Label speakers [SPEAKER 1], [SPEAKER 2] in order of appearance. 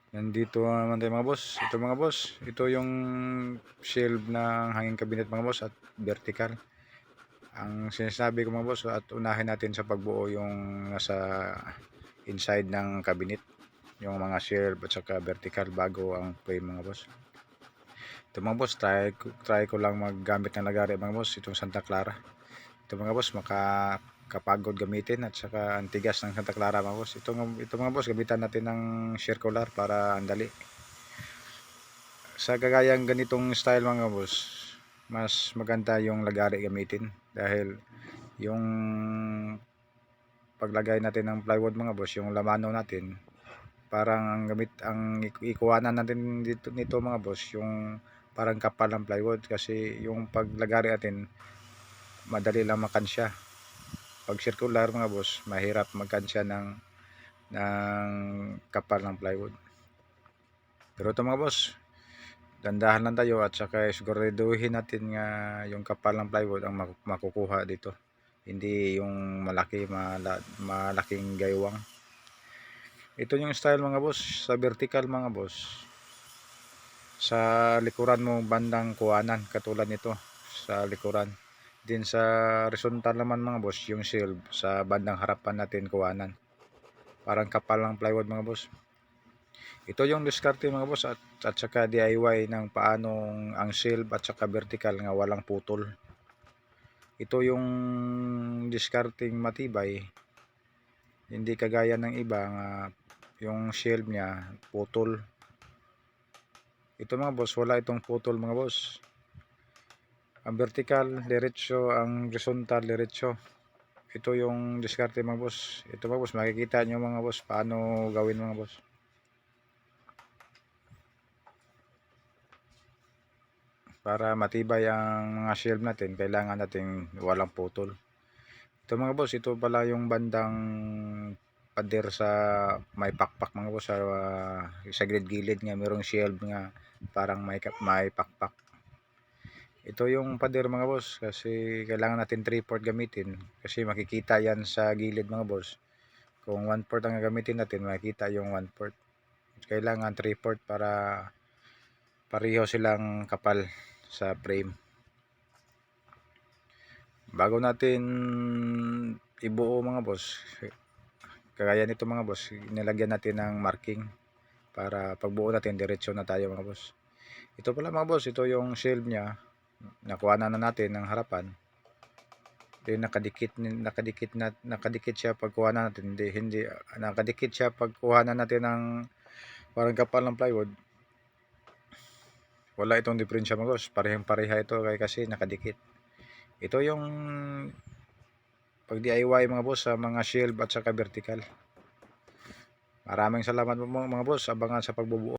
[SPEAKER 1] Nandito naman tayo mga boss. Ito mga boss, ito yung shelf ng hanging cabinet mga boss at vertical. Ang sinasabi ko mga boss at unahin natin sa pagbuo yung nasa inside ng cabinet. Yung mga shelf at saka vertical bago ang frame mga boss. Ito mga boss, try ko lang maggamit ng lagari mga boss. Itong Santa Clara. Ito mga boss, kapagod gamitin at saka ang tigas ng Santa Clara mga boss. Ito mga boss, gamitan natin ng circular para andali. Sa kagayang ganitong style mga boss, mas maganda yung lagari gamitin dahil yung paglagay natin ng plywood mga boss, yung lamano natin, parang ang ikuwanan natin dito nito mga boss, yung parang kapal ng plywood kasi yung paglagari natin madali lang makansya. Pag circular mga boss, mahirap magkansya ng kapal ng plywood. Pero ito mga boss, dandahan lang tayo at saka siguraduhin natin nga yung kapal ng plywood ang makukuha dito, hindi yung malaking gaywang. Ito yung style mga boss sa vertical mga boss, sa likuran mo bandang kuwanan katulad nito sa likuran, din sa horizontal naman mga boss yung shelf sa bandang harapan natin kuwanan, parang kapal ng plywood mga boss. Ito yung diskarte mga boss at saka DIY ng paanong ang shelf at saka vertical nga walang putol. Ito yung diskarting matibay, hindi kagaya ng iba nga yung shelf niya putol. Ito mga boss, wala itong putol mga boss. Ang vertical diretso, ang horizontal diretso. Ito yung diskarte mga boss. Ito mga boss, makikita nyo mga boss paano gawin mga boss. Para matibay ang mga shelf natin, kailangan natin walang putol. Ito mga boss, ito pala yung bandang pader sa may pakpak mga boss, sa gilid-gilid nga merong shelf nga parang may pakpak. Ito yung pader mga boss kasi kailangan natin 3/4 gamitin kasi makikita yan sa gilid mga boss. Kung 1/4 ang gagamitin natin, makikita yung 1/4. Kailangan 3/4 para pareho silang kapal sa frame. Bago natin ibuo mga boss, kagaya nito mga boss, nilagyan natin ng marking para pagbuo natin diretso na tayo mga boss. Ito pala mga boss, ito yung shelf niya, nakuha na natin ng harapan. Ito yung nakadikit siya pagkuha na natin, hindi nakadikit siya pagkuha na natin ng parang kapal ng plywood. Wala itong diferensya mga boss, parehong pareha ito kasi nakadikit. Ito yung pag DIY mga boss sa mga shelf at saka vertical. Maraming salamat po mga boss, abangan sa pagbubuo.